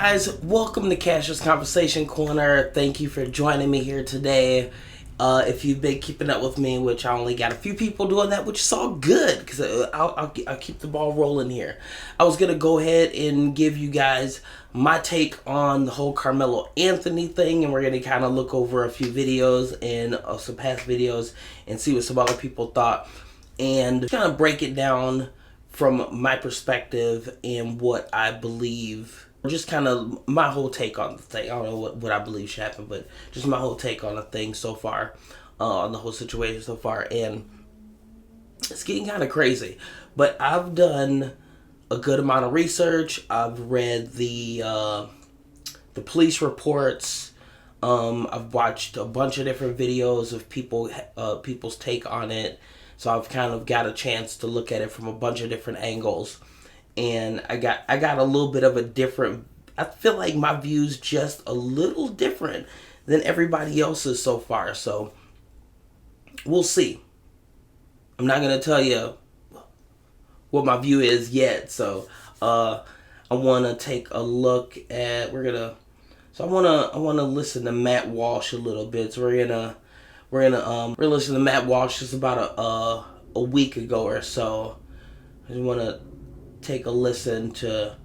guys, welcome to Cashis Conversation Corner. Thank you for joining me here today. If you've been keeping up with me, which I only got a few people doing that, which is all good, because I'll keep the ball rolling here. I was going to go ahead and give you guys my take on the whole Karmelo Anthony thing, and we're going to kind of look over a few videos and some past videos and see what some other people thought, and kind of break it down from my perspective and what I believe. Just kind of my whole take on the thing. I don't know what I believe should happen, but just my whole take on the thing so far, on the whole situation so far. And it's getting kind of crazy. But I've done a good amount of research. I've read the police reports. I've watched a bunch of different videos of people's take on it. So I've kind of got a chance to look at it from a bunch of different angles. And I got a little bit of a different, I feel like my view's just a little different than everybody else's so far. So we'll see. I'm not going to tell you what my view is yet. So I want to take a look at, I want to listen to Matt Walsh a little bit. So we're gonna listen to Matt Walsh just about a week ago or so. I just want to take a listen to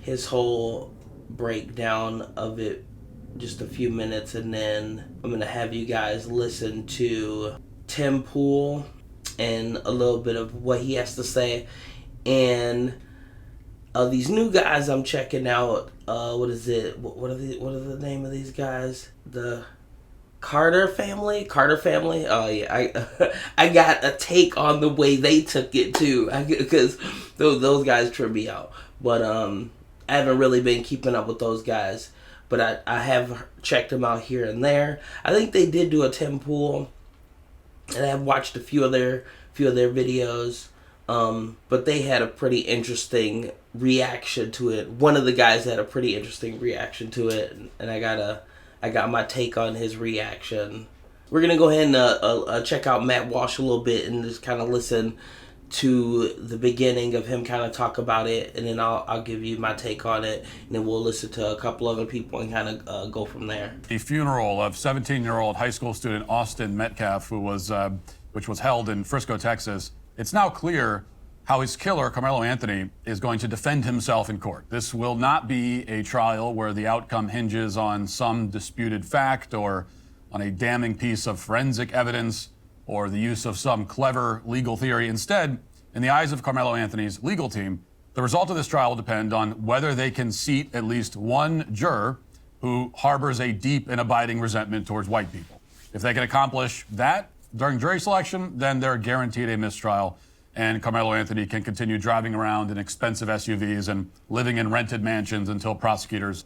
his whole breakdown of it, just a few minutes, and then I'm gonna have you guys listen to Tim Pool and a little bit of what he has to say, and these new guys I'm checking out. What is it? What are the name of these guys? The Carter family. Oh yeah, I got a take on the way they took it too, because those guys trip me out. But I haven't really been keeping up with those guys, but I have checked them out here and there. I think they did do a Tim Pool, and I've watched a few of their videos. But they had a pretty interesting reaction to it. One of the guys had a pretty interesting reaction to it, and I got my take on his reaction. We're going to go ahead and check out Matt Walsh a little bit and just kind of listen to the beginning of him kind of talk about it, and then I'll give you my take on it, and then we'll listen to a couple other people and kind of go from there. The funeral of 17-year-old high school student Austin Metcalf, which was held in Frisco, Texas. It's now clear how his killer, Karmelo Anthony, is going to defend himself in court. This will not be a trial where the outcome hinges on some disputed fact or on a damning piece of forensic evidence or the use of some clever legal theory. Instead, in the eyes of Karmelo Anthony's legal team, the result of this trial will depend on whether they can seat at least one juror who harbors a deep and abiding resentment towards white people. If they can accomplish that during jury selection, then they're guaranteed a mistrial, and Karmelo Anthony can continue driving around in expensive SUVs and living in rented mansions until prosecutors.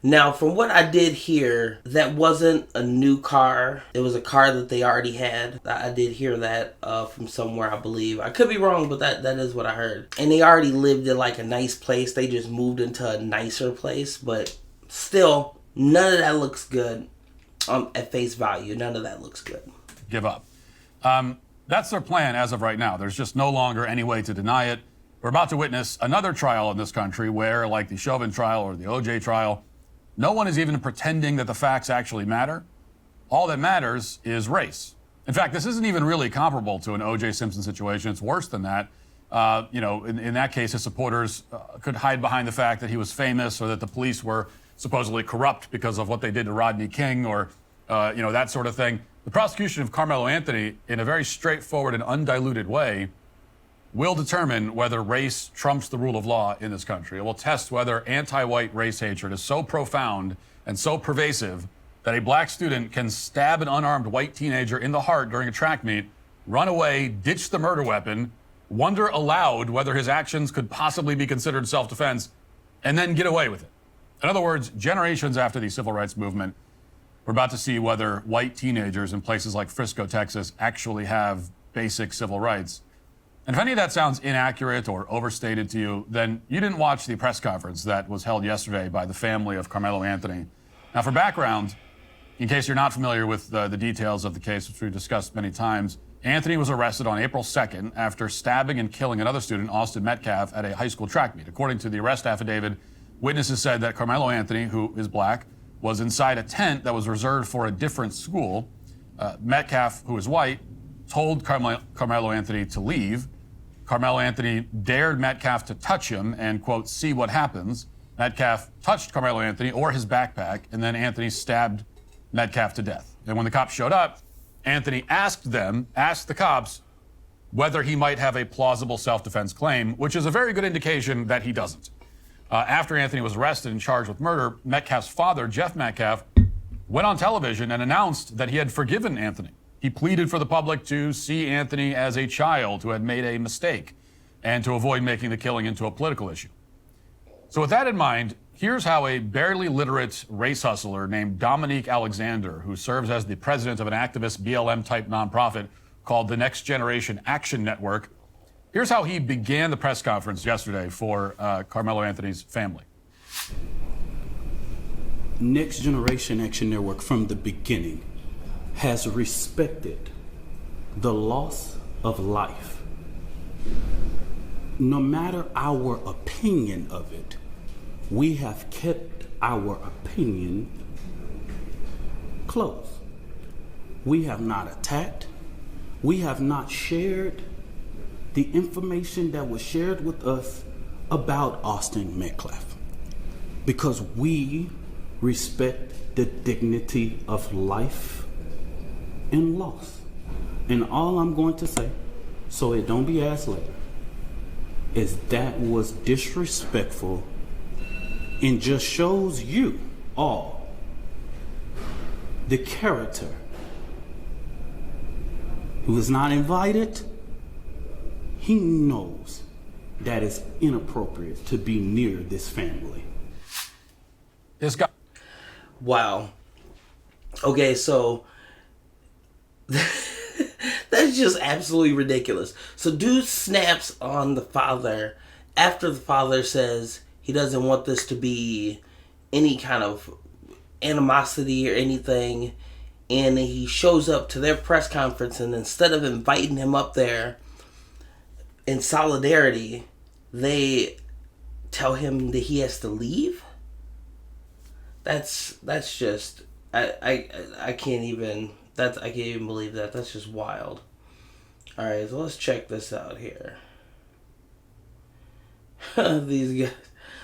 Now, from what I did hear, that wasn't a new car. It was a car that they already had. I did hear that from somewhere, I believe. I could be wrong, but that is what I heard. And they already lived in like a nice place. They just moved into a nicer place. But still, none of that looks good at face value. None of that looks good. Give up. That's their plan as of right now. There's just no longer any way to deny it. We're about to witness another trial in this country where, like the Chauvin trial or the OJ trial, no one is even pretending that the facts actually matter. All that matters is race. In fact, this isn't even really comparable to an OJ Simpson situation. It's worse than that. In that case, his supporters could hide behind the fact that he was famous or that the police were supposedly corrupt because of what they did to Rodney King or, that sort of thing. The prosecution of Karmelo Anthony, in a very straightforward and undiluted way, will determine whether race trumps the rule of law in this country. It will test whether anti-white race hatred is so profound and so pervasive that a black student can stab an unarmed white teenager in the heart during a track meet, run away, ditch the murder weapon, wonder aloud whether his actions could possibly be considered self-defense, and then get away with it. In other words, generations after the civil rights movement, we're about to see whether white teenagers in places like Frisco, Texas, actually have basic civil rights. And if any of that sounds inaccurate or overstated to you, then you didn't watch the press conference that was held yesterday by the family of Karmelo Anthony. Now, for background, in case you're not familiar with the details of the case, which we've discussed many times, Anthony was arrested on April 2nd after stabbing and killing another student, Austin Metcalf, at a high school track meet. According to the arrest affidavit, Witnesses said that Karmelo Anthony, who is black, was inside a tent that was reserved for a different school. Metcalf, who is white, told Karmelo Anthony to leave. Karmelo Anthony dared Metcalf to touch him and, quote, see what happens. Metcalf touched Karmelo Anthony or his backpack, and then Anthony stabbed Metcalf to death. And when the cops showed up, Anthony asked the cops, whether he might have a plausible self-defense claim, which is a very good indication that he doesn't. After Anthony was arrested and charged with murder, Metcalf's father, Jeff Metcalf, went on television and announced that he had forgiven Anthony. He pleaded for the public to see Anthony as a child who had made a mistake and to avoid making the killing into a political issue. So with that in mind, here's how a barely literate race hustler named Dominique Alexander, who serves as the president of an activist BLM-type nonprofit called the Next Generation Action Network, here's how he began the press conference yesterday for Karmelo Anthony's family. Next Generation Action Network from the beginning has respected the loss of life. No matter our opinion of it, we have kept our opinion close. We have not attacked. We have not shared the information that was shared with us about Austin Metcalf, because we respect the dignity of life and loss. And all I'm going to say, so it don't be asked later, is that was disrespectful and just shows you all the character who is not invited. He knows that it's inappropriate to be near this family. This guy. Wow. Okay, so that's just absolutely ridiculous. So dude snaps on the father after the father says he doesn't want this to be any kind of animosity or anything. And he shows up to their press conference, and instead of inviting him up there in solidarity, they tell him that he has to leave. That's just I can't even believe that. That's just wild. All right, so let's check this out here. These guys.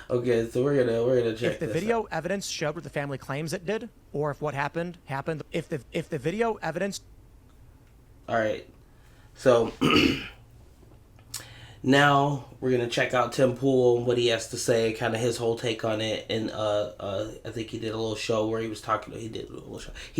Okay, so we're gonna check. If the video evidence showed what the family claims it did, or if what happened, if the video evidence. All right, so now we're gonna check out Tim Pool and what he has to say, kind of his whole take on it. And I think he did a little show where he was talking. He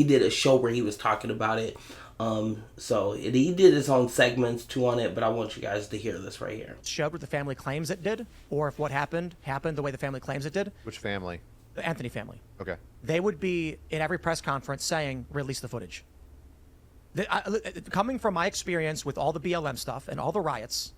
did a show where he was talking about it. He did his own segments too on it, but I want you guys to hear this right here. Showed what the family claims it did, or if what happened the way the family claims it did. Which family? The Anthony family. Okay. They would be in every press conference saying, release the footage. Coming from my experience with all the BLM stuff and all the riots,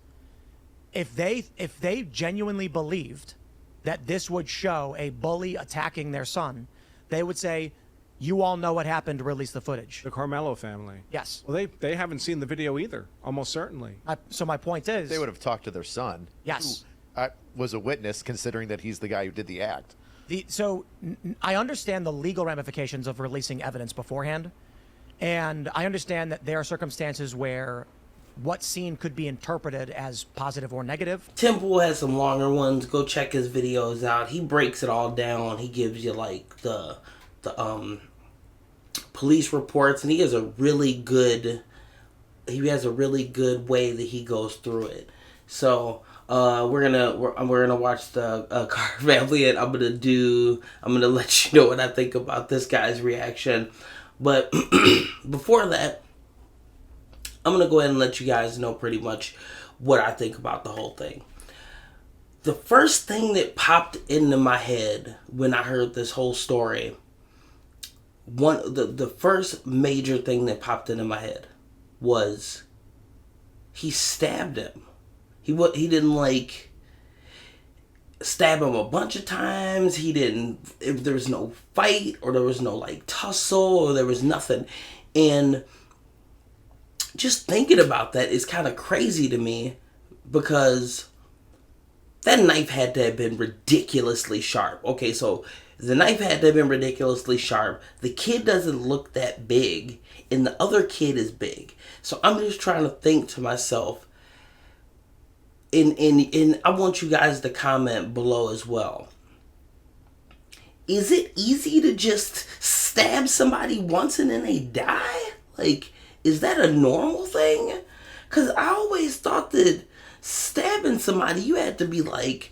if they genuinely believed that this would show a bully attacking their son, they would say, you all know what happened, release the footage. The Karmelo family. Yes. Well, they haven't seen the video either, almost certainly. So my point is... They would have talked to their son. Yes. Who was a witness, considering that he's the guy who did the act. I understand the legal ramifications of releasing evidence beforehand, and I understand that there are circumstances where what seen could be interpreted as positive or negative. Tim Pool has some longer ones. Go check his videos out. He breaks it all down. He gives you like the police reports, and he has a really good way that he goes through it. So we're gonna watch the Carr family, and I'm gonna let you know what I think about this guy's reaction. But before that, I'm gonna go ahead and let you guys know pretty much what I think about the whole thing. The first thing that popped into my head when I heard this whole story, the first major thing that popped into my head was he stabbed him. He didn't like stab him a bunch of times. If there was no fight, or there was no like tussle, or there was nothing. And just thinking about that is kind of crazy to me, because that knife had to have been ridiculously sharp. Okay, so the knife had to have been ridiculously sharp. The kid doesn't look that big, and the other kid is big. So I'm just trying to think to myself, and I want you guys to comment below as well. Is it easy to just stab somebody once and then they die? Like, is that a normal thing? Because I always thought that stabbing somebody, you had to be like,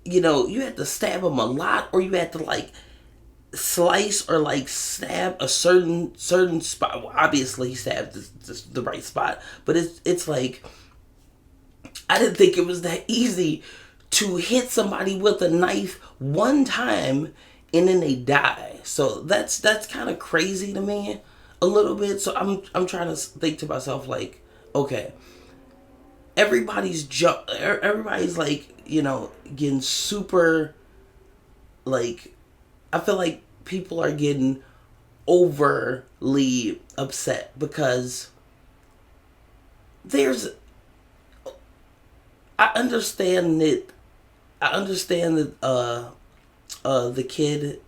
you had to stab them a lot, or you had to like slice or like stab a certain spot. Well, obviously he stabbed the right spot, but it's like, I didn't think it was that easy to hit somebody with a knife one time and then they die. So that's kind of crazy to me a little bit. So I'm trying to think to myself like, okay, everybody's like, getting super, like, I feel like people are getting overly upset because I understand that the kid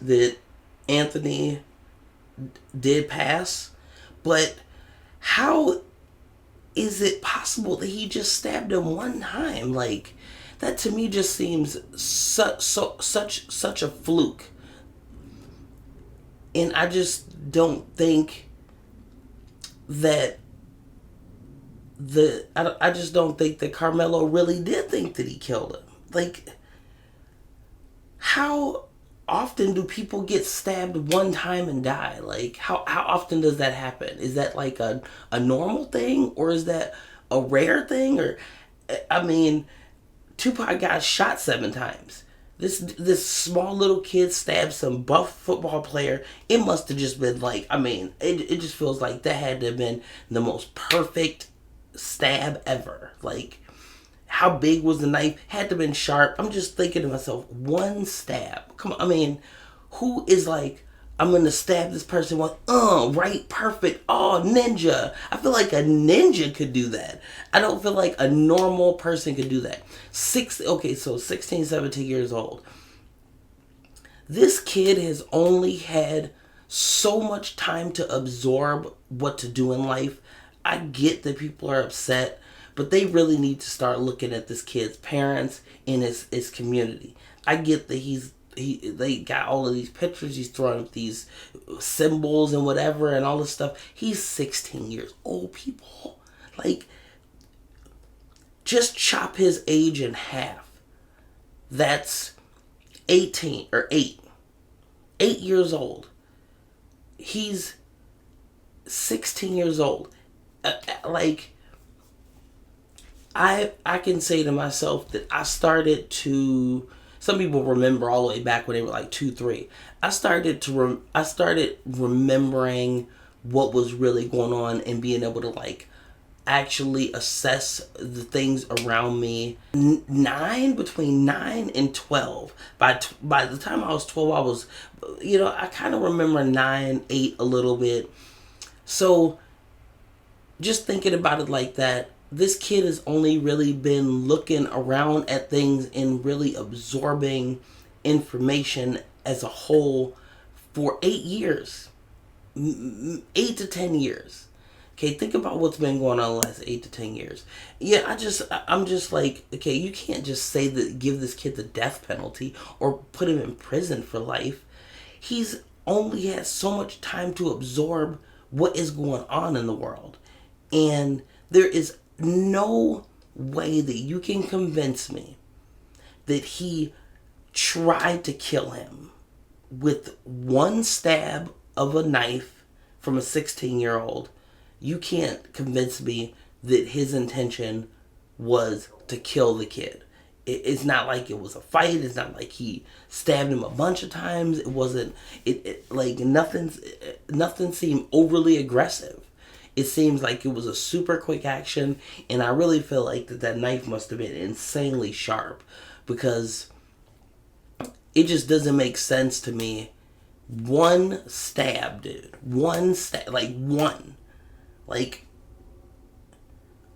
that Anthony did pass, but how is it possible that he just stabbed him one time? Like, that to me just seems such a fluke. And I just don't think that I just don't think that Karmelo really did think that he killed him. Like, how often do people get stabbed one time and die? Like, how often does that happen? Is that like a normal thing, or is that a rare thing? Or, I mean, Tupac got shot 7 times. This small little kid stabbed some buff football player. It must have just been like, I mean, it just feels like that had to have been the most perfect stab ever. Like, how big was the knife? Had to have been sharp. I'm just thinking to myself, one stab. Come on, I mean, who is like, I'm gonna stab this person with, right, perfect, ninja. I feel like a ninja could do that. I don't feel like a normal person could do that. 16, 17 years old. This kid has only had so much time to absorb what to do in life. I get that people are upset, but they really need to start looking at this kid's parents and his community. I get that they got all of these pictures, he's throwing up these symbols and whatever and all this stuff. He's 16 years old, people. Like, just chop his age in half. That's 18 or 8. 8 years old. He's 16 years old. Like, I can say to myself that I started to, some people remember all the way back when they were like 2, 3. I started remembering what was really going on and being able to like actually assess the things around me. Between 9 and 12. By the time I was 12, I was, I kind of remember 9, 8 a little bit. So just thinking about it like that, this kid has only really been looking around at things and really absorbing information as a whole for 8 years. 8 to 10 years. Okay, think about what's been going on the last 8 to 10 years. Yeah, I'm just like, okay, you can't just say that, give this kid the death penalty or put him in prison for life. He's only has so much time to absorb what is going on in the world. And there is no way that you can convince me that he tried to kill him with one stab of a knife from a 16-year-old. You can't convince me that his intention was to kill the kid. It's not like it was a fight. It's not like he stabbed him a bunch of times. It wasn't, like nothing seemed overly aggressive. It seems like it was a super quick action, and I really feel like that knife must have been insanely sharp, because it just doesn't make sense to me. One stab, dude. One stab. Like, one. Like,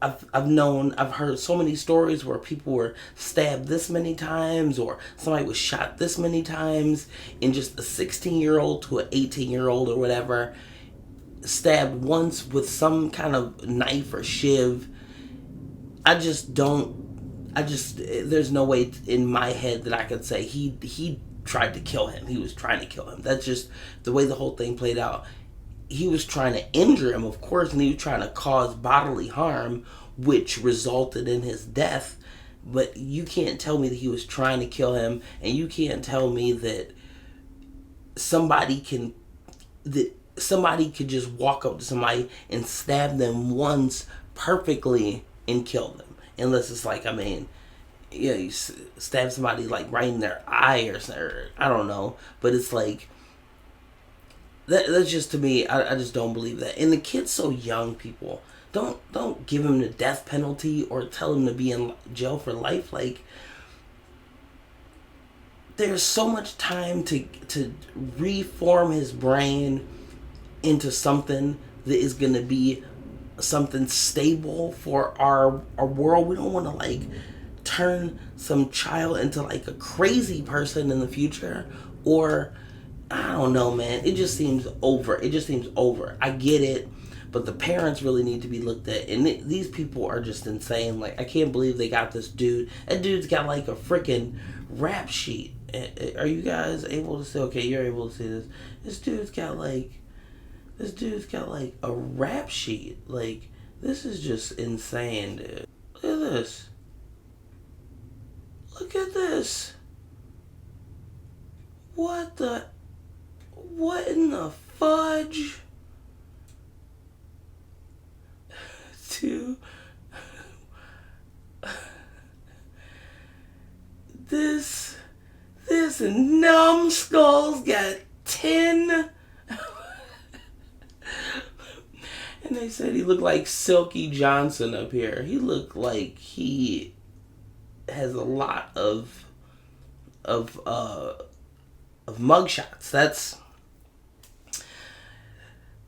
I've heard so many stories where people were stabbed this many times, or somebody was shot this many times, and just a 16-year-old to an 18-year-old or whatever stabbed once with some kind of knife or shiv. There's no way in my head that I could say he tried to kill him. He was trying to kill him. That's just the way the whole thing played out. He was trying to injure him, of course, and he was trying to cause bodily harm, which resulted in his death. But you can't tell me that he was trying to kill him, and you can't tell me that somebody could just walk up to somebody and stab them once perfectly and kill them. Unless it's like, you stab somebody like right in their eye or something, I don't know. But it's like, that's just, to me, I just don't believe that. And the kid's so young, people. Don't give him the death penalty or tell him to be in jail for life. Like, there's so much time to reform his brain into something that is going to be something stable for our world. We don't want to, like, turn some child into, like, a crazy person in the future. Or, I don't know, man. It just seems over. I get it, but the parents really need to be looked at. And these people are just insane. Like, I can't believe they got this dude. That dude's got, like, a freaking rap sheet. Are you guys able to see? Okay, you're able to see this. This dude's got, like, a rap sheet. Like, this is just insane, dude. Look at this. Look at this. What in the fudge? Dude. This numbskull's got 10. And they said he looked like Silky Johnson up here. He looked like he has a lot of mugshots.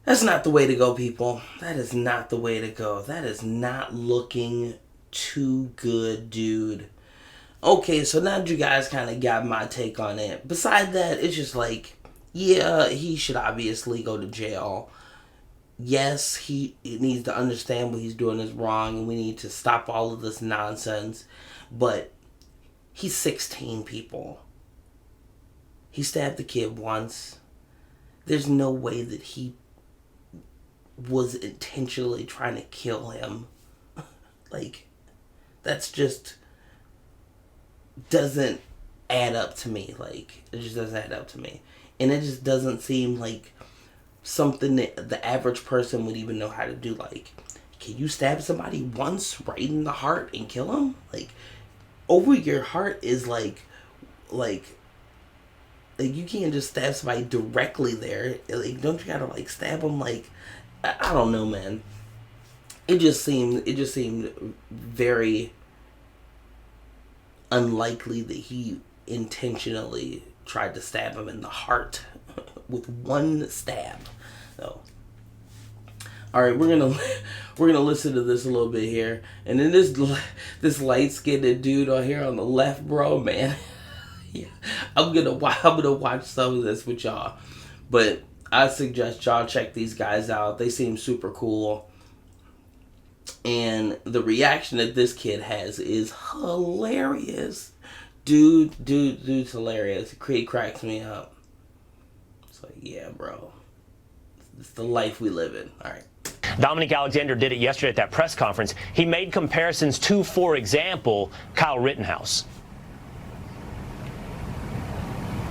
That's not the way to go, people. That is not the way to go. That is not looking too good, dude. Okay, so now you guys kind of got my take on it. Besides that, it's just like, yeah, he should obviously go to jail. Yes, he needs to understand what he's doing is wrong, and we need to stop all of this nonsense. But he's 16, people. He stabbed the kid once. There's no way that he was intentionally trying to kill him. Like, that's just doesn't add up to me. Like, it just doesn't add up to me. And it just doesn't seem like something that the average person would even know how to do. Like, can you stab somebody once right in the heart and kill them? Like, over your heart is like you can't just stab somebody directly there. Like, don't you gotta, like, stab them? Like, I don't know, man. It just seemed very unlikely that he intentionally tried to stab him in the heart with one stab. So, all right, we're gonna listen to this a little bit here, and then this light-skinned dude on here on the left, bro, man. Yeah, I'm gonna watch some of this with y'all, but I suggest y'all check these guys out. They seem super cool, and the reaction that this kid has is hilarious. Dude's hilarious. He cracks me up. It's like, yeah, bro, it's the life we live in. All right. Dominic Alexander did it yesterday at that press conference. He made comparisons to, for example, Kyle Rittenhouse.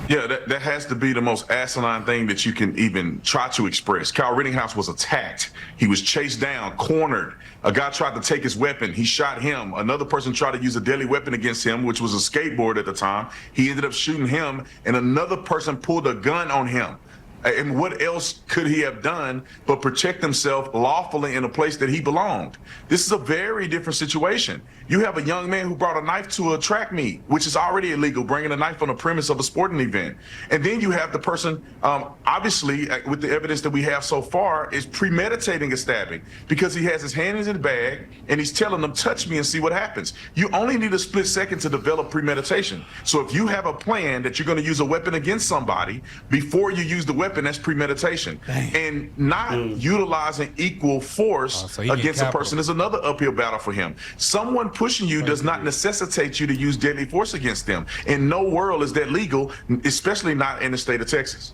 Yeah, that has to be the most asinine thing that you can even try to express. Kyle Rittenhouse was attacked. He was chased down, cornered. A guy tried to take his weapon. He shot him. Another person tried to use a deadly weapon against him, which was a skateboard at the time. He ended up shooting him, and another person pulled a gun on him. And what else could he have done but protect himself lawfully in a place that he belonged? This is a very different situation. You have a young man who brought a knife to a track meet, which is already illegal, bringing a knife on the premise of a sporting event. And then you have the person, obviously, with the evidence that we have so far, is premeditating a stabbing because he has his hand in his bag and he's telling them, touch me and see what happens. You only need a split second to develop premeditation. So if you have a plan that you're going to use a weapon against somebody before you use the weapon, that's premeditation. Dang. And not utilizing equal force against a person is another uphill battle for him. Someone pushing you does not necessitate you to use deadly force against them. In no world is that legal, especially not in the state of Texas.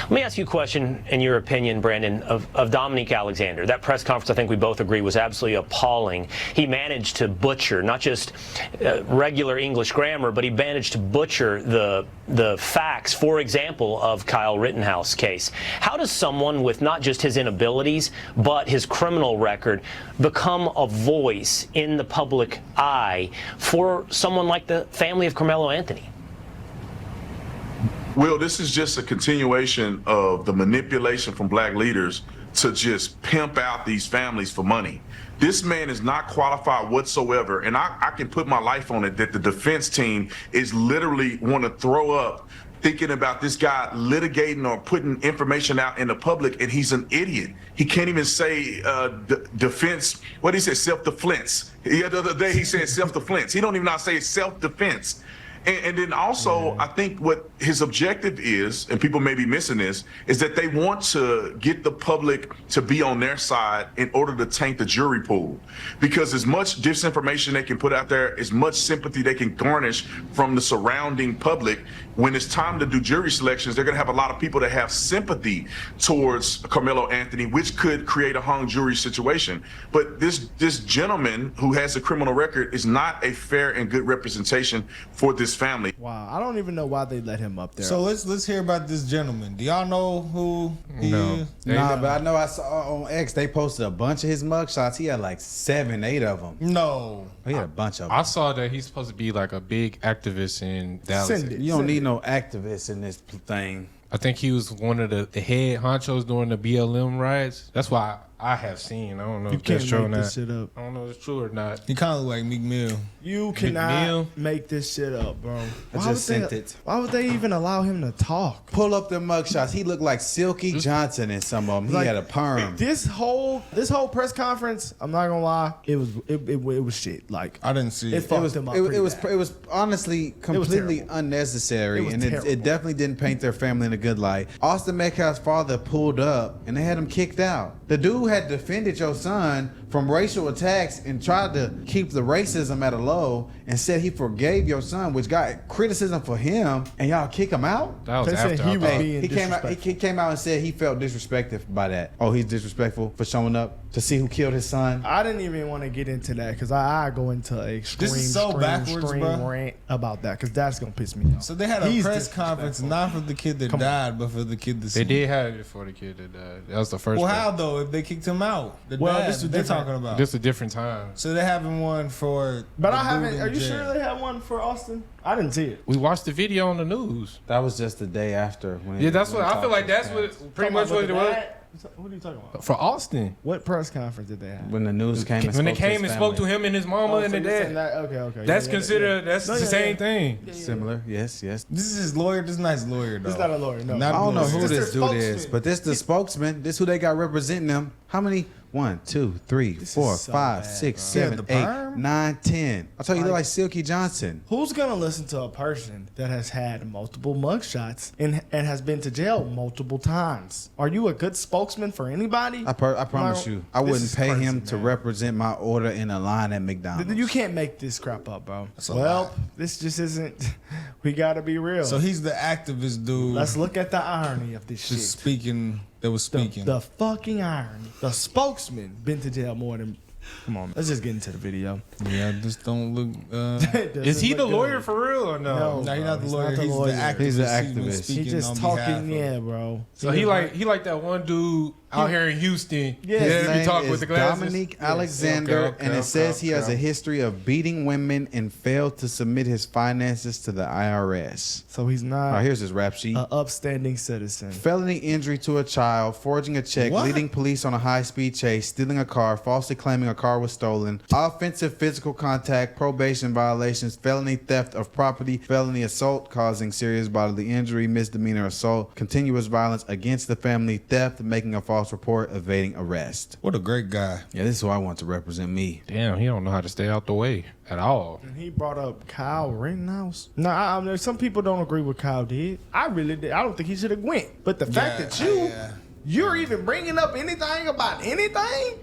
Let me ask you a question, in your opinion, Brandon, of Dominique Alexander. That press conference, I think we both agree, was absolutely appalling. He managed to butcher not just regular English grammar, but he managed to butcher the facts, for example, of Kyle Rittenhouse case. How does someone with not just his inabilities, but his criminal record become a voice in the public eye for someone like the family of Karmelo Anthony? Well, this is just a continuation of the manipulation from black leaders to just pimp out these families for money. This man is not qualified whatsoever, and I can put my life on it that the defense team is literally want to throw up thinking about this guy litigating or putting information out in the public, and he's an idiot. He can't even say defense. What did he say? Self-defense. The other day he said self-defense. He don't even know how to say self-defense. And then also, I think what his objective is, and people may be missing this, is that they want to get the public to be on their side in order to taint the jury pool. Because as much disinformation they can put out there, as much sympathy they can garnish from the surrounding public, when it's time to do jury selections, they're going to have a lot of people that have sympathy towards Karmelo Anthony, which could create a hung jury situation. But this gentleman who has a criminal record is not a fair and good representation for this family. Wow, I don't even know why they let him up there. So let's hear about this gentleman. Do y'all know who he is? Nah, but I know I saw on X they posted a bunch of his mugshots. He had like 7, 8 of them. No, he had a bunch of them. I saw that he's supposed to be like a big activist in Dallas. You don't need no activists in this thing. I think he was one of the head honchos during the BLM riots. That's why I have seen. I don't know if that's true or not. This shit up. I don't know if it's true or not. He kind of look like Meek Mill. You cannot make this shit up, bro. I just sent it. Why would they even allow him to talk? Pull up the mugshots. He looked like Silky Johnson in some of them. He had a perm. This whole press conference, I'm not gonna lie, it was shit. Like I didn't see it. Fucked him up. It was honestly completely unnecessary, and it definitely didn't paint their family in a good light. Austin Metcalf's father pulled up, and they had him kicked out. The dude had defended your son from racial attacks and tried to keep the racism at a low, and said he forgave your son, which got criticism for him, and y'all kick him out? That was after he came out and said he felt disrespected by that. Oh, he's disrespectful for showing up to see who killed his son? I didn't even want to get into that because I go into a extreme rant about that because that's going to piss me off. So they had a press conference not for the kid that died, but for the kid that They did have it for the kid that died. That was the first Well, how though, if they kicked him out? This is they're talking about. This is a different time. So they're having one for... But I haven't... Are you sure they have one for Austin? I didn't see it. We watched the video on the news. That was just the day after. That's what I feel like. That's what pretty much what it was. What are you talking about? For Austin. What press conference did they have? When the news came and when they came and spoke to him and his mama and the dad. Okay. That's considered, that's the same thing. Similar, yes. This is his lawyer. This is not his lawyer, though. This is not a lawyer, no. I don't know who this dude is, but this the spokesman. This who they got representing them. How many? 1, 2, 3, 4, 5, 6, 7, 8, 9, 10. I told you, look like Silky Johnson. Who's gonna listen to a person that has had multiple mugshots and has been to jail multiple times? Are you a good spokesman for anybody? I promise you, I wouldn't pay him to represent my order in a line at McDonald's. You can't make this crap up, bro. Well, this just isn't. We gotta be real. So he's the activist dude. Let's look at the irony of this shit. Speaking. That was speaking. The fucking irony. The spokesman been to jail more than. Come on, let's just get into the video. Yeah, just don't look. Is he the lawyer for real or no? No, he's not the lawyer. He's the activist. He's the activist. He's just talking, bro. So he like that one dude out here in Houston. His Yeah, name talk is with the glasses. Dominique Alexander, and it says he has a history of beating women and failed to submit his finances to the IRS. So he's not. Here's his rap sheet. An upstanding citizen. Felony injury to a child, forging a check, leading police on a high-speed chase, stealing a car, falsely claiming a car was stolen, offensive physical contact, probation violations, felony theft of property, felony assault causing serious bodily injury, misdemeanor assault, continuous violence against the family, theft, making a false report, evading arrest. What a great guy. Yeah, this is who I want to represent me. Damn, he don't know how to stay out the way at all. And he brought up Kyle Rittenhouse. No, I mean, some people don't agree with Kyle did. I really did. I don't think he should have went. But the fact that you're even bringing up anything about anything?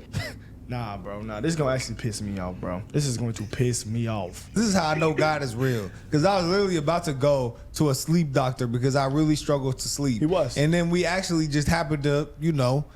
Nah, bro. Nah, this is going to actually piss me off, bro. This is going to piss me off. This is how I know God is real. Because I was literally about to go to a sleep doctor because I really struggled to sleep. He was. And then we actually just happened to,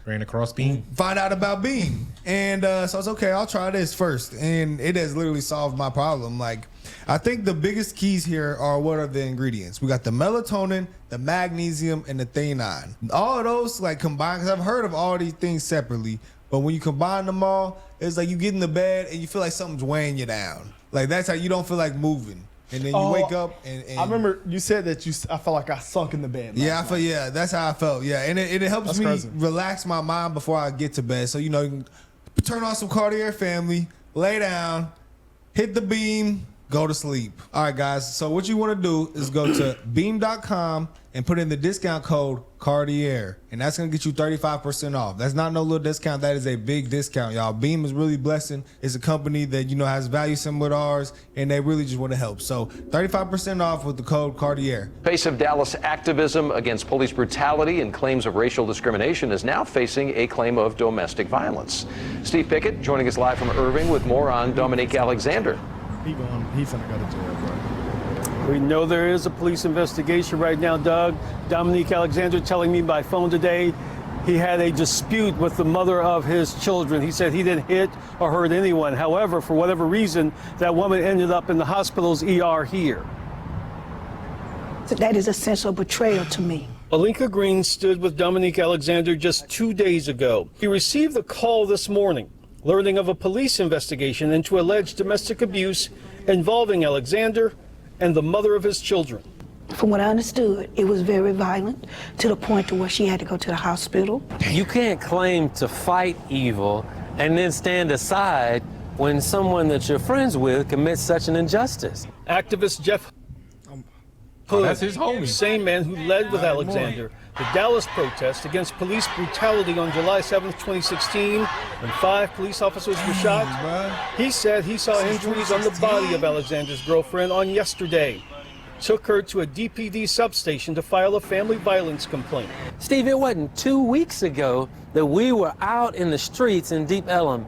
ran across Beam. Find out about Beam. And so I was okay, I'll try this first. And it has literally solved my problem. Like, I think the biggest keys here are what are the ingredients? We got the melatonin, the magnesium, and the theanine. All of those like combined, because I've heard of all these things separately. But when you combine them all, it's like you get in the bed and you feel like something's weighing you down. Like that's how you don't feel like moving. And then you wake up and I remember you said that I felt like I sunk in the bed. That's how I felt. Yeah, and it helps me relax my mind before I get to bed. So, you can turn on some Cartier Family, lay down, hit the Beam, go to sleep. All right, guys. So what you want to do is go to beam.com and put in the discount code Cartier, and that's gonna get you 35% off. That's not no little discount. That is a big discount, y'all. Beam is really blessing. It's a company that has value similar to ours, and they really just want to help. So 35% off with the code Cartier. Pace of Dallas activism against police brutality and claims of racial discrimination is now facing a claim of domestic violence. Steve Pickett joining us live from Irving with more on Dominique Alexander. He finna go to jail, bro. We know there is a police investigation right now, Doug. Dominique Alexander telling me by phone today he had a dispute with the mother of his children. He said he didn't hit or hurt anyone. However, for whatever reason, that woman ended up in the hospital's ER here. So that is a sense of betrayal to me. Alinka Green stood with Dominique Alexander just 2 days ago. He received a call this morning, learning of a police investigation into alleged domestic abuse involving Alexander and the mother of his children. From what I understood, it was very violent to the point to where she had to go to the hospital. You can't claim to fight evil and then stand aside when someone that you're friends with commits such an injustice. Activist Jeff Hood, that's his homie. Same man who led with Alexander the Dallas protest against police brutality on July 7th, 2016, when 5 police officers were shot. He said he saw injuries on the body of Alexander's girlfriend on yesterday. Took her to a DPD substation to file a family violence complaint. Steve, it wasn't 2 weeks ago that we were out in the streets in Deep Ellum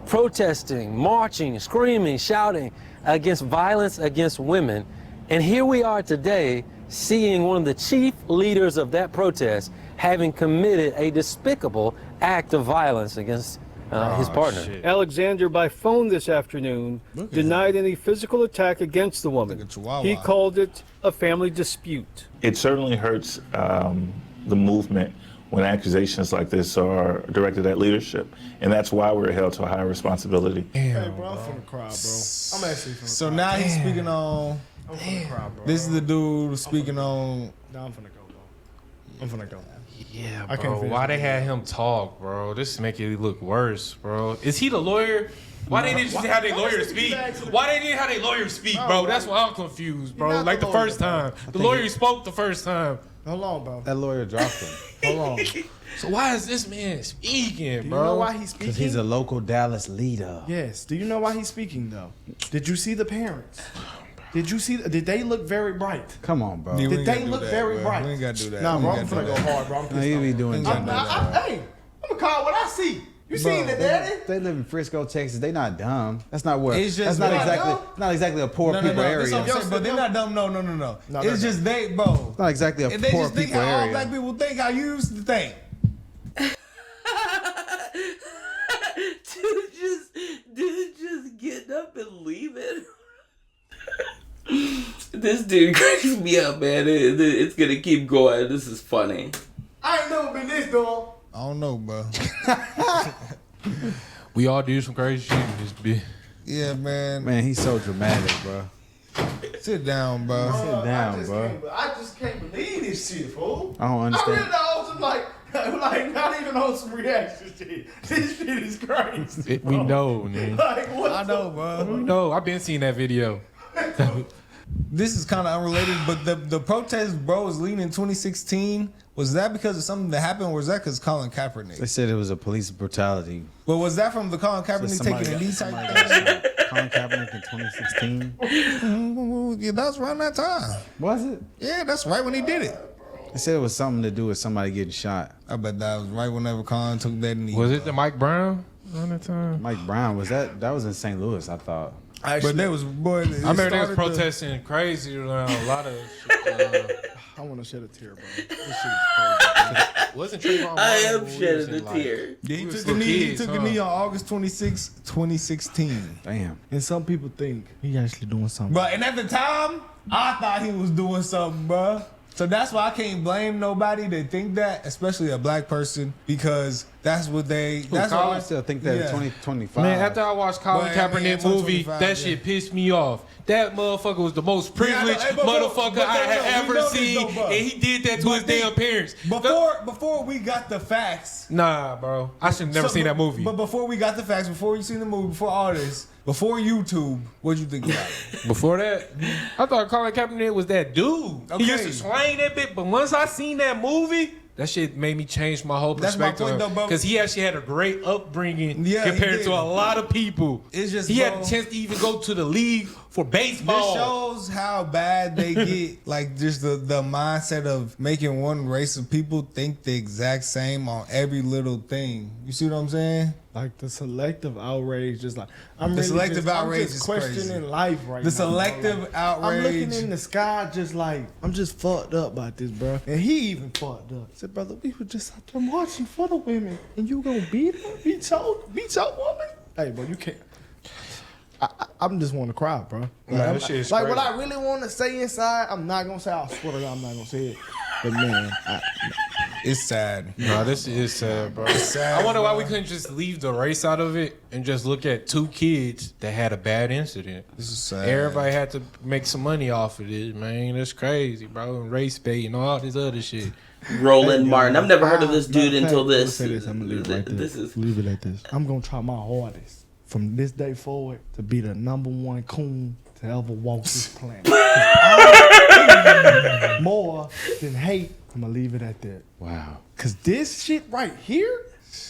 protesting, marching, screaming, shouting against violence against women. And here we are today seeing one of the chief leaders of that protest having committed a despicable act of violence against his partner. Shit. Alexander, by phone this afternoon, denied any physical attack against the woman. He called it a family dispute. It certainly hurts the movement when accusations like this are directed at leadership, and that's why we're held to a high responsibility. Hey, bro, I'm finna cry, bro. I'm actually finna cry. So now he's speaking on. I'm finna cry, bro. This is the dude speaking on. No, I'm finna go, bro. I'm finna go. Yeah, I bro. can't Why they had him talk, bro? This make it look worse, bro. Is he the lawyer? Why they didn't just have their lawyer speak? Why they didn't have their lawyer speak, bro? That's why I'm confused, bro. Like the first time. The lawyer spoke the first time. Hold on, bro. That lawyer dropped him. Hold on. So why is this man speaking, bro? Do you know why he's speaking? Because he's a local Dallas leader. Yes. Do you know why he's speaking, though? Did you see the parents? Did you see? Did they look very bright? Come on, bro. Did they look very bright? We ain't gotta do that. Nah, bro, I'm finna go hard, bro. I'm pissed You be doing Hey, I'm gonna call what I see. You seen it, Daddy? They live in Frisco, Texas. They not dumb. That's not where. It's just that's not exactly a poor people area. That's what I'm saying, but they're not dumb. No. It's just they, bro. It's not exactly a And they poor just think people how all area. black people think how you used to think. Dude, just getting up and leaving. This dude cracks me up, man. It's gonna keep going. This is funny. I ain't never been this dumb. I don't know, bro. We all do some crazy shit in this bitch. Yeah, man. Man, he's so dramatic, bro. Sit down, bro. Sit down, bro. I just can't believe this shit, fool. I don't understand. I really don't. Like not even on some reaction shit. This shit is crazy. We know, man. Like, what I know, bro. We know. I've been seeing that video. This is kind of unrelated, but the protest, bro, was leading in 2016. Was that because of something that happened, or was that because Colin Kaepernick? They said it was a police brutality. Well, was that from the Colin Kaepernick taking a knee type thing? Colin Kaepernick in 2016. Yeah, that was around that time. Was it? Yeah, that's right when he did it. They said it was something to do with somebody getting shot. I bet that was right whenever Colin took that knee. Was it the Mike Brown around that time? Mike Brown, that was in St. Louis, I thought. But there was, boy, I remember they was protesting crazy around a lot of shit. I want to shed a tear, bro. This shit is crazy. Wasn't Trayvon I am Martin shedding a tear. Yeah, he took a knee on August 26, 2016. Damn. And some people think he actually doing something. But and at the time, I thought he was doing something, bro. So that's why I can't blame nobody that think that, especially a black person, because that's what they. That's I why still think that in 2025. Man, after I watched Colin Well, Kaepernick movie, that shit pissed me off. That motherfucker was the most privileged motherfucker I had ever seen, and he did that to his damn parents. Before we got the facts. Nah, bro. I should have never seen that movie. But before we got the facts, before you seen the movie, before all this, before YouTube, what'd you think about it? Before that, I thought Colin Kaepernick was that dude. Okay. He used to slang that bit, but once I seen that movie, that shit made me change my whole That's my perspective. point, though, bro. Because he actually had a great upbringing Yeah, he compared did. to a lot of people. It's just, he bro, had a chance to even go to the league for baseball. This shows how bad they get, like just the mindset of making one race of people think the exact same on every little thing. You see what I'm saying? Like the selective outrage, just like I'm The really selective just, outrage I'm just is questioning crazy. life right now. The selective bro. Like, outrage. I'm looking in the sky, just like I'm just fucked up about this, bro. And he even fucked up. He said, brother, we were just out there marching for the women, and you gonna beat her? Beat your woman? Hey, bro, you can't. I'm just want to cry, bro. Like, Man, this shit is like crazy. what I really want to say inside, I'm not gonna say. I swear to God, I'm not gonna say it. But man, it's sad. Nah, this is sad, bro. It's sad, I wonder why bro. we couldn't just leave the race out of it and just look at two kids that had a bad incident. This is sad. Everybody had to make some money off of this, man. That's crazy, bro. And race bait and all this other shit. Roland Martin. I've never heard of this dude until this. I'm gonna leave it right there. This is Leave it like this. I'm gonna try my hardest from this day forward to be the #1 coon to ever walk this planet. More than hate. I'm gonna leave it at that. Wow. Cause this shit right here,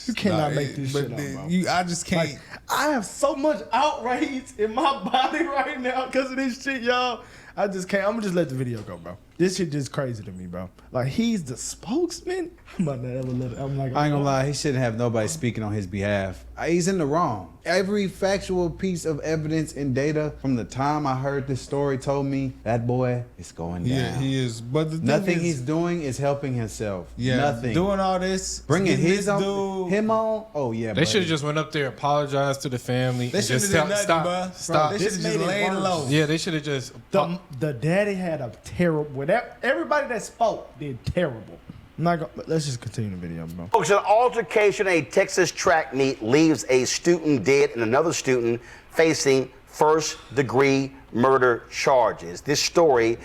you cannot make this shit up, bro. I just can't. Like, I have so much outrage in my body right now because of this shit, y'all. I just can't. I'm gonna just let the video go, bro. This shit just crazy to me, bro. Like, he's the spokesman. I'm about to ever let it. I'm like, I ain't gonna lie, he shouldn't have nobody speaking on his behalf. He's in the wrong. Every factual piece of evidence and data from the time I heard this story told me that boy is going down. Yeah, he is. But the thing Nothing is, he's doing is helping himself. yeah, Nothing. doing all this, Bringing getting his this own, dude. him on. Oh yeah, They buddy. should have just went up there, apologized to the family. They and shouldn't just have did nothing, stop. bro. Stop. They should have just laid it low. Yeah, they should have just. the daddy had a terrible. Everybody that spoke did terrible. I'm not gonna. Let's just continue the video, bro. Folks, an altercation at a Texas track meet leaves a student dead and another student facing first-degree murder charges. This story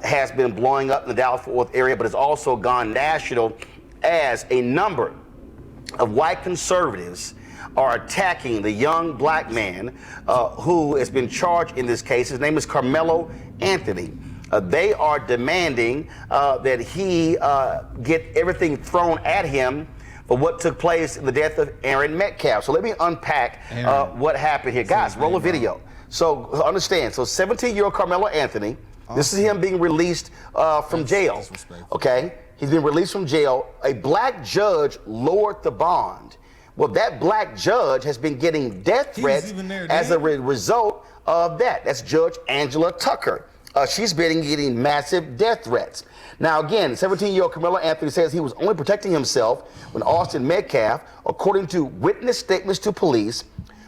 has been blowing up in the Dallas-Fort Worth area, but has also gone national as a number of white conservatives are attacking the young black man who has been charged in this case. His name is Karmelo Anthony. They are demanding that he get everything thrown at him for what took place in the death of Aaron Metcalf. So let me unpack what happened here. Guys, roll a video. So understand, so 17-year-old Karmelo Anthony, this is him being released from jail, okay? He's been released from jail. A black judge lowered the bond. Well, that black judge has been getting death threats as a result of that. That's Judge Angela Tucker. She's been getting massive death threats. Now, again, 17-year-old Karmelo Anthony says he was only protecting himself when Austin Metcalf, according to witness statements to police,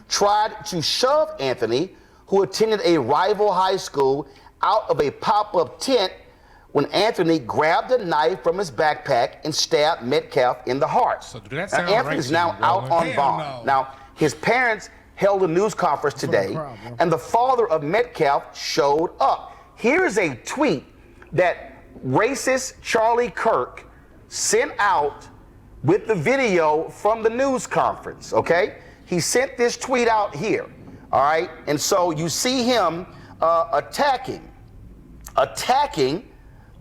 tried to shove Anthony, who attended a rival high school, out of a pop-up tent when Anthony grabbed a knife from his backpack and stabbed Metcalf in the heart. So do that Now, sound Anthony right is to now you, out on Roland? bond. Hell no. Now, his parents held a news conference today, and the father of Metcalf showed up. Here's a tweet that racist Charlie Kirk sent out with the video from the news conference, okay? He sent this tweet out here, all right? And so you see him attacking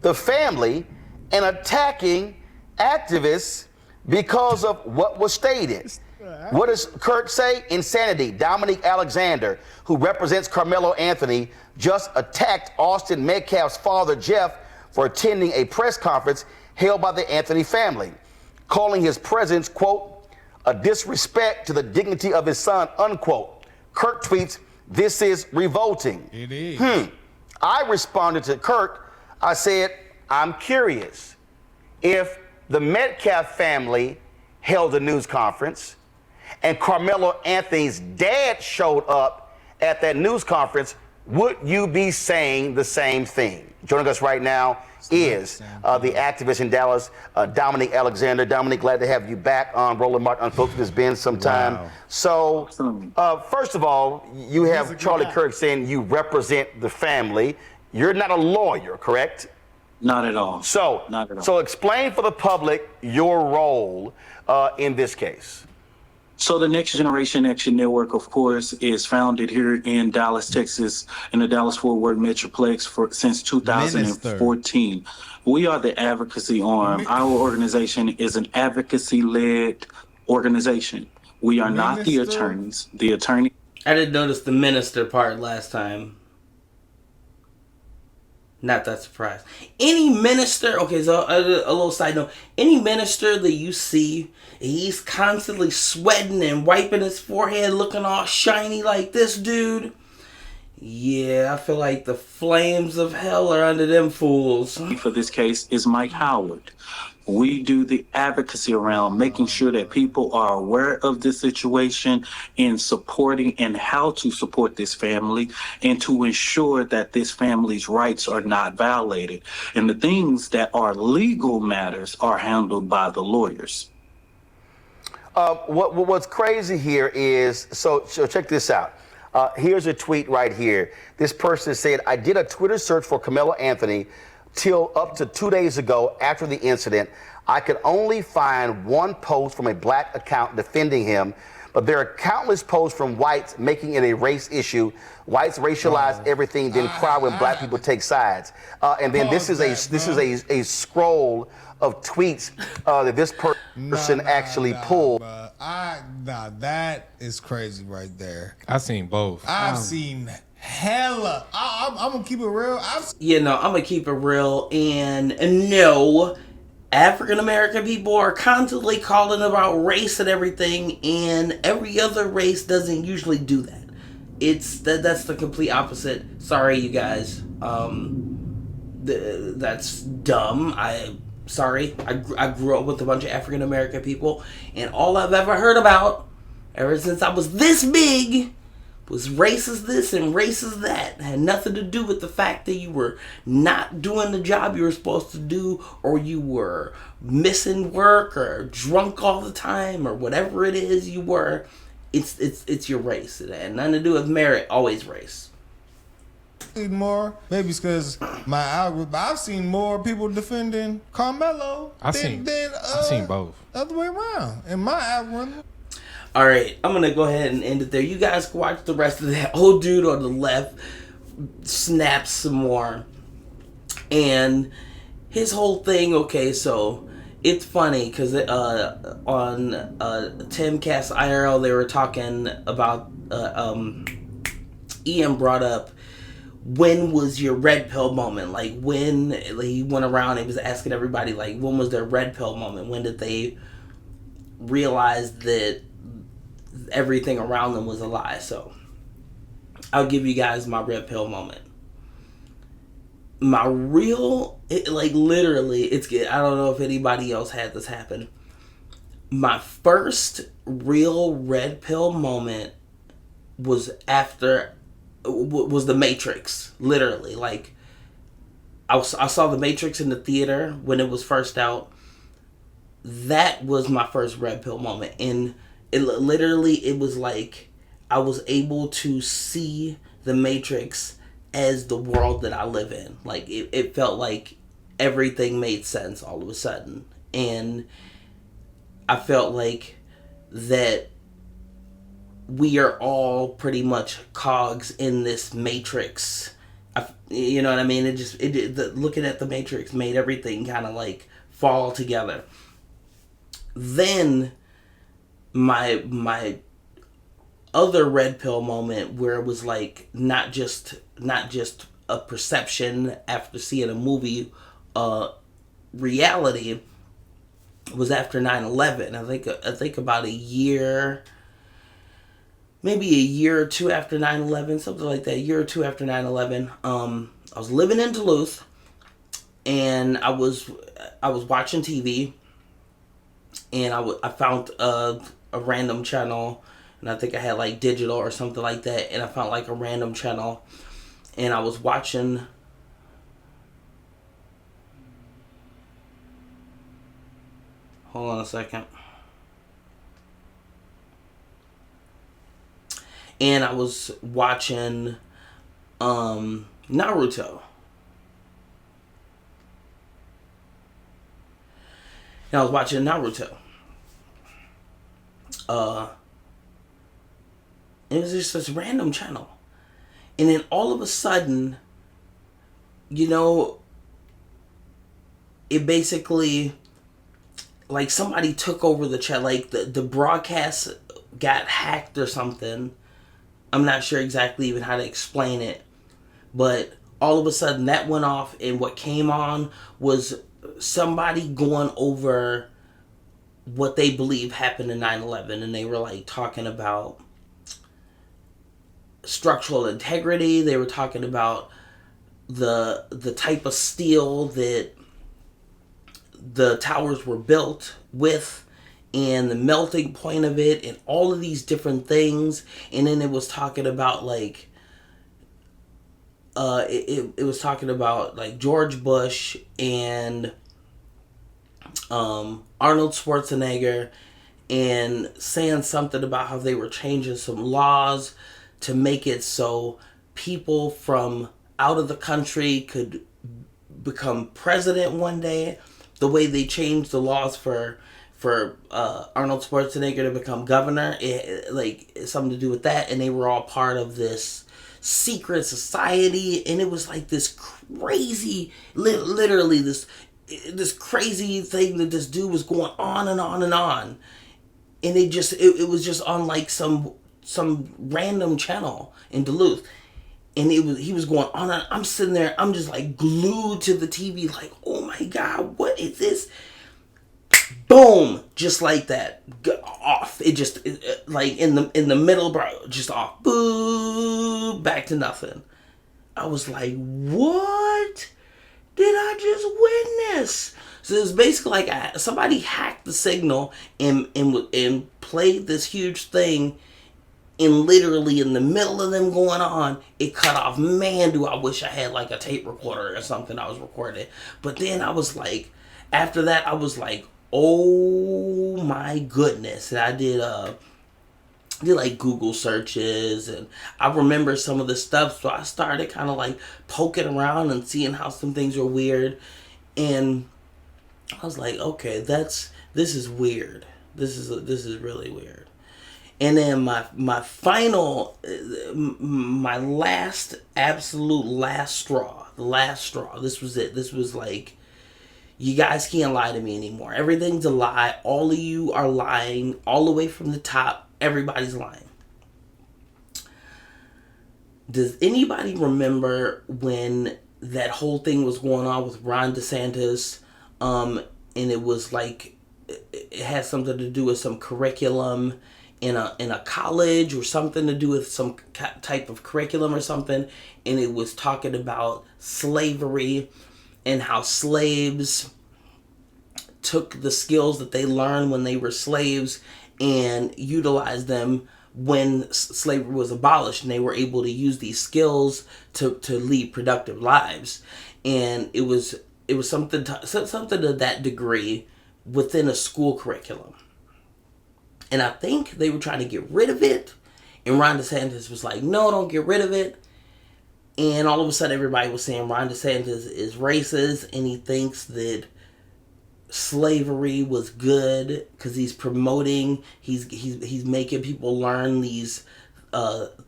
the family and attacking activists because of what was stated. What does Kirk say? Insanity. Dominique Alexander, who represents Karmelo Anthony, just attacked Austin Metcalf's father, Jeff, for attending a press conference held by the Anthony family, calling his presence, quote, a disrespect to the dignity of his son, unquote. Kirk tweets, this is revolting. It is. I responded to Kirk. I said, I'm curious. If the Metcalf family held a news conference and Karmelo Anthony's dad showed up at that news conference, would you be saying the same thing? Joining us right now is the activist in Dallas, Dominique Alexander. Dominique, glad to have you back on Roland Martin Unfiltered. It's been some time. Wow. So, first of all, you have Charlie Kirk saying you represent the family. You're not a lawyer, correct? Not at all. So, Not at all. So explain for the public your role in this case. So the Next Generation Action Network, of course, is founded here in Dallas, Texas, in the Dallas-Fort Worth Metroplex since 2014. We are the advocacy arm. Our organization is an advocacy-led organization. We are not the attorneys. The attorney. I didn't notice the minister part last time. Not that surprised. Any minister, okay, so a little side note. Any minister that you see, he's constantly sweating and wiping his forehead, looking all shiny like this dude. Yeah, I feel like the flames of hell are under them fools. For this case is Mike Howard. We do the advocacy around making sure that people are aware of the situation and supporting and how to support this family and to ensure that this family's rights are not violated. And the things that are legal matters are handled by the lawyers. What's crazy here is, so check this out. Here's a tweet right here. This person said, I did a Twitter search for Karmelo Anthony till up to 2 days ago after the incident. I could only find one post from a black account defending him, but there are countless posts from whites making it a race issue. Whites racialize everything, then cry when black people take sides. And then this is a scroll of tweets that this person actually pulled. That is crazy right there. I've seen both. I've seen hella. I'm gonna keep it real. I'm gonna keep it real, and no, African American people are constantly calling about race and everything, and every other race doesn't usually do that. That's the complete opposite. Sorry, you guys. That's dumb. I grew up with a bunch of African American people, and all I've ever heard about, ever since I was this big, was racist this and racist that. It had nothing to do with the fact that you were not doing the job you were supposed to do, or you were missing work, or drunk all the time, or whatever it is you were. It's your race. It had nothing to do with merit. Always race. more. Maybe it's because my algorithm. I've seen more people defending Karmelo I've than seen both. Other way around. In my algorithm. All right, I'm going to go ahead and end it there. You guys can watch the rest of that. Old dude on the left snaps some more. And his whole thing, okay, so it's funny because on Timcast IRL, they were talking about, Ian brought up, when was your red pill moment? Like, when he went around and was asking everybody, like, when was their red pill moment? When did they realize that everything around them was a lie? So I'll give you guys my red pill moment. My real, literally, it's good. I don't know if anybody else had this happen. My first real red pill moment was after, was the Matrix. Literally, like, I saw The Matrix in the theater when it was first out. That was my first red pill moment, and it was like I was able to see The Matrix as the world that I live in. Like it felt like everything made sense all of a sudden, and I felt like that we are all pretty much cogs in this matrix. You know what I mean? Looking at the Matrix made everything kind of like fall together. Then my other red pill moment, where it was like not just a perception after seeing a movie, reality, was after 9/11. I think about a year, maybe a year or two after 9/11, something like that. A year or two after 9/11, I was living in Duluth, and I was watching TV, and I found a random channel, and I think I had like digital or something like that, and I found like a random channel, and I was watching. Hold on a second. And I was watching Naruto. And I was watching Naruto. It was just this random channel. And then all of a sudden, you know, it basically, like somebody took over the chat, like the broadcast got hacked or something. I'm not sure exactly even how to explain it, but all of a sudden that went off, and what came on was somebody going over what they believe happened in 9/11, and they were like talking about structural integrity. They were talking about the type of steel that the towers were built with, and the melting point of it, and all of these different things. And then it was talking about like it was talking about like George Bush and Arnold Schwarzenegger, and saying something about how they were changing some laws to make it so people from out of the country could become president one day. The way they changed the laws for Arnold Schwarzenegger to become governor, it's something to do with that, and they were all part of this secret society, and it was like this crazy, literally this crazy thing that this dude was going on and on and on, and it was just on like some random channel in Duluth, and he was going on and I'm sitting there, I'm just like glued to the TV, like, oh my God, what is this? Boom, just like that, off. It just like in the middle, bro, just off. Boo, back to nothing. I was like, what did I just witness? So it was basically like somebody hacked the signal and played this huge thing, and literally in the middle of them going on, it cut off. Man, do I wish I had like a tape recorder or something I was recording. But then I was like, after that, I was like, oh my goodness. And I did like Google searches, and I remember some of the stuff, so I started kind of like poking around and seeing how some things were weird, and I was like, okay, this is weird. This is really weird. And then my final, my last, absolute last straw, the last straw, this was it. This was like, you guys can't lie to me anymore. Everything's a lie. All of you are lying, all the way from the top. Everybody's lying. Does anybody remember when that whole thing was going on with Ron DeSantis? And it was like, it had something to do with some curriculum in a college, or something to do with some type of curriculum or something. And it was talking about slavery, and how slaves took the skills that they learned when they were slaves and utilized them when slavery was abolished, and they were able to use these skills to lead productive lives. and it was something to that degree within a school curriculum. And I think they were trying to get rid of it, and Ron DeSantis was like, no, don't get rid of it. And all of a sudden everybody was saying Ron DeSantis is racist, and he thinks that slavery was good because he's promoting, he's making people learn these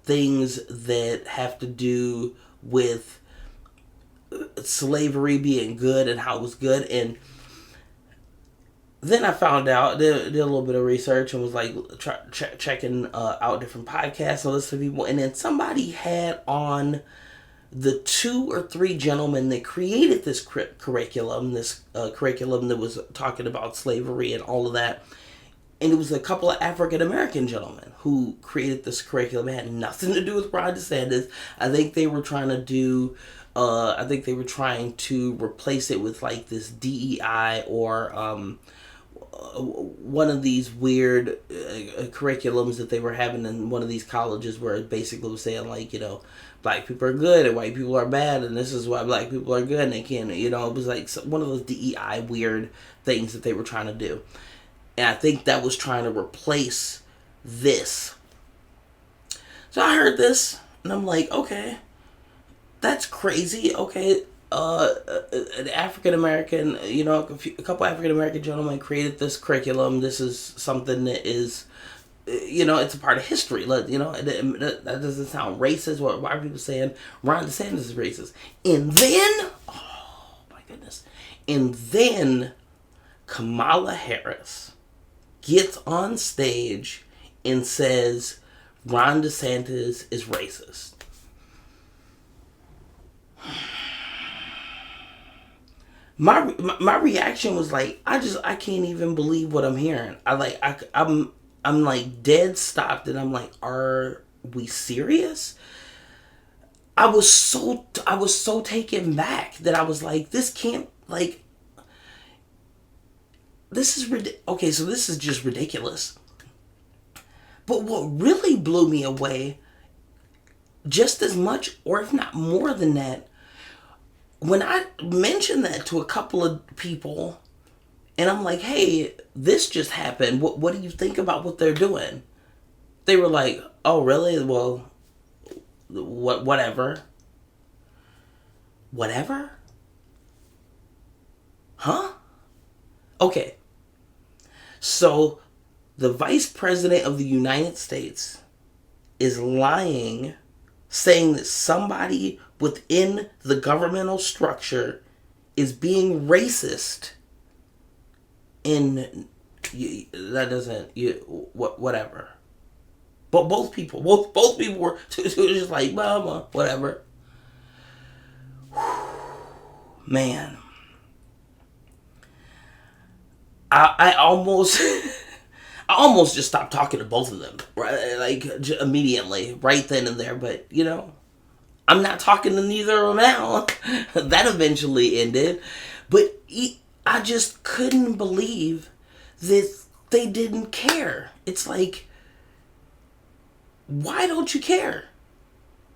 things that have to do with slavery being good and how it was good. And then I found out, did a little bit of research and was like checking out different podcasts and listening to people, and then somebody had on the 2 or 3 gentlemen that created this curriculum that was talking about slavery and all of that. And it was a couple of African American gentlemen who created this curriculum. It had nothing to do with Ron DeSantis. I think they were trying to replace it with like this DEI or one of these weird curriculums that they were having in one of these colleges where it basically was saying like, black people are good and white people are bad, and this is why black people are good and they can't, it was like one of those DEI weird things that they were trying to do. And I think that was trying to replace this. So I heard this and I'm like, okay, that's crazy. Okay, an African American, a couple African American gentlemen created this curriculum. This is something that is, it's a part of history. That doesn't sound racist. Why are people saying Ron DeSantis is racist? And then, oh my goodness, and then Kamala Harris gets on stage and says Ron DeSantis is racist. My reaction was like, I can't even believe what I'm hearing. I'm like dead stopped, and I'm like, are we serious? I was so taken back that I was like, this can't, like, this is okay, so this is just ridiculous. But what really blew me away, just as much, or if not more than that, when I mentioned that to a couple of people, and I'm like, hey, this just happened. What do you think about what they're doing? They were like, oh, really? Well, whatever. Whatever? Huh? Okay. So, the Vice President of the United States is lying, saying that somebody within the governmental structure is being racist. And that doesn't, whatever. But both people were just like, mama, whatever. Man. I almost just stopped talking to both of them, right? Like immediately, right then and there. But I'm not talking to neither of them now. That eventually ended, but I just couldn't believe that they didn't care. It's like, why don't you care?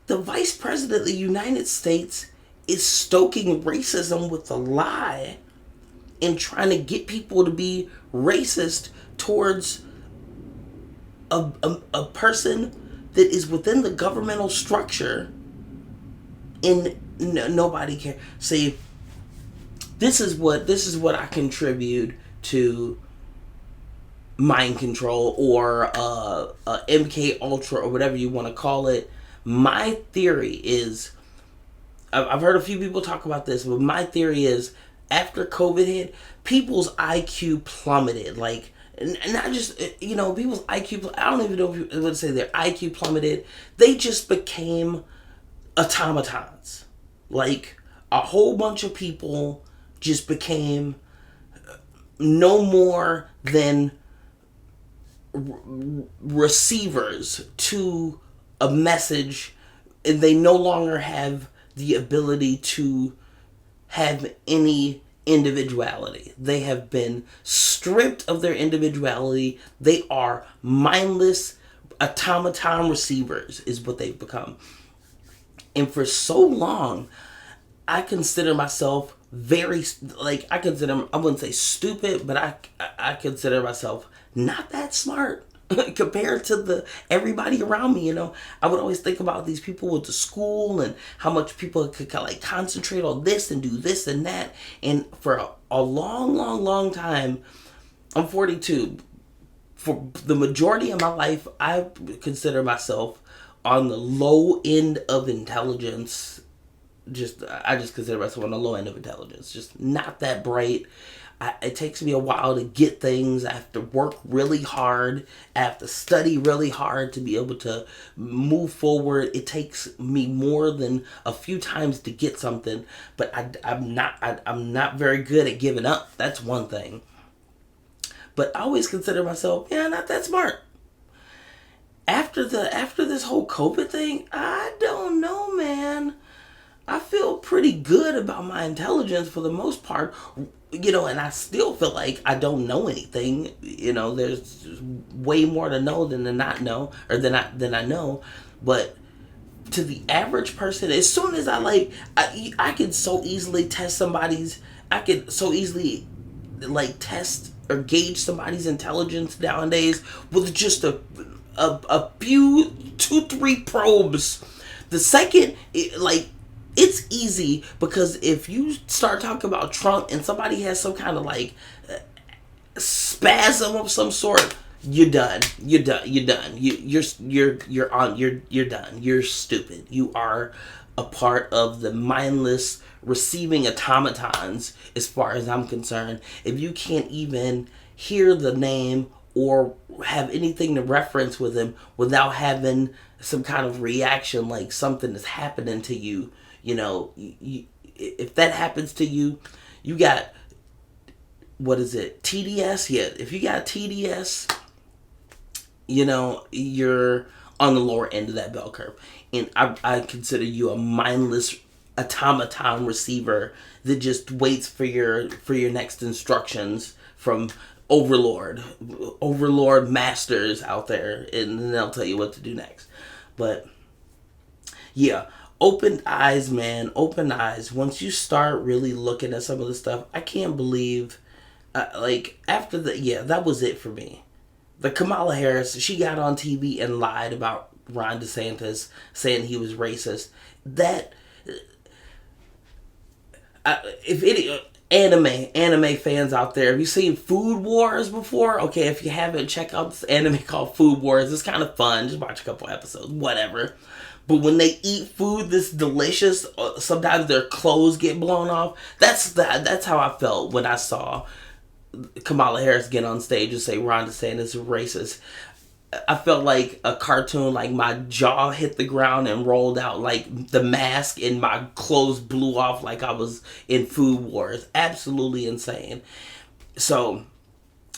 The Vice President of the United States is stoking racism with a lie and trying to get people to be racist towards a person that is within the governmental structure, and nobody cares. See, this is what I contribute to mind control or MK Ultra or whatever you want to call it. My theory is, I've heard a few people talk about this, but my theory is, after COVID hit, people's IQ plummeted. Like, not just, people's IQ, I don't even know if you would say their IQ plummeted. They just became automatons. Like, a whole bunch of people just became no more than receivers to a message, and they no longer have the ability to have any individuality. They have been stripped of their individuality. They are mindless automaton receivers is what they've become. And for so long, I consider myself very, like, I wouldn't say stupid, but I consider myself not that smart compared to everybody around me. I would always think about these people with the school and how much people could like concentrate on this and do this and that. And for a long time, I'm 42. For the majority of my life, I consider myself on the low end of intelligence. I just consider myself on the low end of intelligence. Just not that bright. It takes me a while to get things. I have to work really hard. I have to study really hard to be able to move forward. It takes me more than a few times to get something. But I'm not very good at giving up. That's one thing. But I always consider myself, not that smart. After this whole COVID thing, I don't know, man. I feel pretty good about my intelligence for the most part, and I still feel like I don't know anything. There's way more to know than to not know, or than I know. But to the average person, as soon as I could so easily test test or gauge somebody's intelligence nowadays with just a few 2-3 probes. The second, it's easy, because if you start talking about Trump and somebody has some kind of spasm of some sort, you're done. You're done. You're done. You're stupid. You are a part of the mindless receiving automatons, as far as I'm concerned. If you can't even hear the name or have anything to reference with him without having some kind of reaction, like something is happening to you, if that happens to you, you got, what is it, TDS? Yeah, if you got TDS, you're on the lower end of that bell curve. And I consider you a mindless automaton receiver that just waits for your next instructions from overlord masters out there, and then they'll tell you what to do next. But yeah, open eyes, man. Open eyes. Once you start really looking at some of the stuff, I can't believe, after that was it for me. The Kamala Harris, she got on TV and lied about Ron DeSantis, saying he was racist. That, if any anime fans out there, have you seen Food Wars before? Okay, if you haven't, check out this anime called Food Wars. It's kind of fun. Just watch a couple episodes, whatever. But when they eat food that's delicious, sometimes their clothes get blown off. That's how I felt when I saw Kamala Harris get on stage and say Ron DeSantis is racist. I felt like a cartoon, like my jaw hit the ground and rolled out like the mask, and my clothes blew off like I was in Food Wars. Absolutely insane. So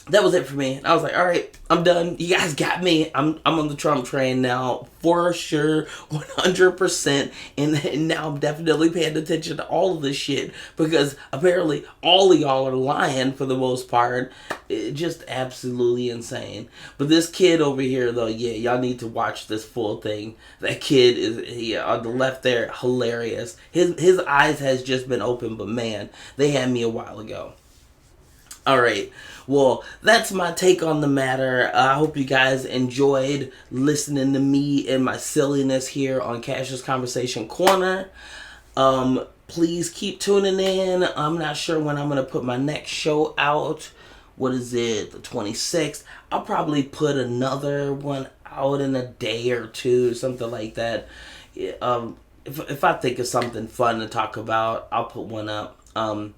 that was it for me. I was like, all right, I'm done. You guys got me. I'm on the Trump train now, for sure, 100%. And now I'm definitely paying attention to all of this shit, because apparently all of y'all are lying for the most part. Just absolutely insane. But this kid over here, though, yeah, y'all need to watch this full thing. That kid is on the left there, hilarious. His eyes has just been open, but man, they had me a while ago. All right. Well, that's my take on the matter. I hope you guys enjoyed listening to me and my silliness here on Cashis Conversation Corner. Please keep tuning in. I'm not sure when I'm going to put my next show out. What is it? The 26th. I'll probably put another one out in a day or two, something like that. If I think of something fun to talk about, I'll put one up. Man,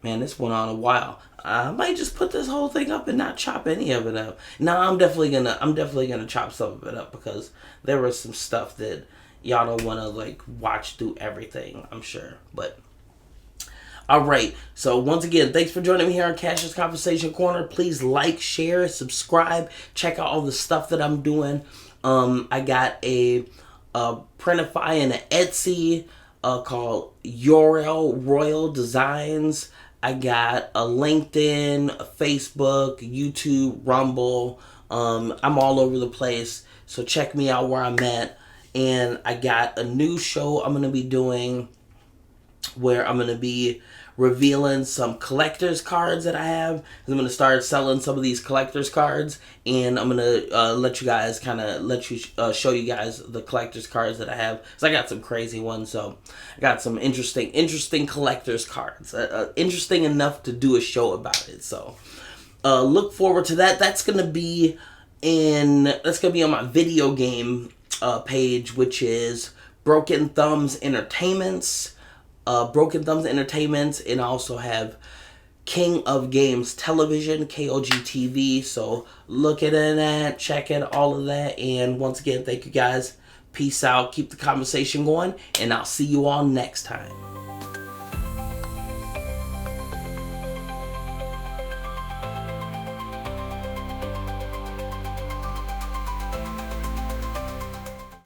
this went on a while. I might just put this whole thing up and not chop any of it up. No, I'm definitely gonna chop some of it up, because there was some stuff that y'all don't want to watch through everything, I'm sure. But all right. So once again, thanks for joining me here on Cashis Conversation Corner. Please like, share, subscribe. Check out all the stuff that I'm doing. I got a Printify and an Etsy called Yorel Royal Designs. I got a LinkedIn, a Facebook, YouTube, Rumble. I'm all over the place, so check me out where I'm at. And I got a new show I'm going to be doing where I'm going to be revealing some collector's cards that I have. I'm going to start selling some of these collector's cards, and I'm going to let you guys show you guys the collector's cards that I have. So I got some crazy ones. So I got some interesting collector's cards. Interesting enough to do a show about it. So look forward to that. That's going to be on my video game page, which is Broken Thumbs Entertainments. Broken Thumbs Entertainment, and I also have King of Games Television, KOGTV. So look at that, check it, all of that. And once again, thank you guys. Peace out. Keep the conversation going, and I'll see you all next time.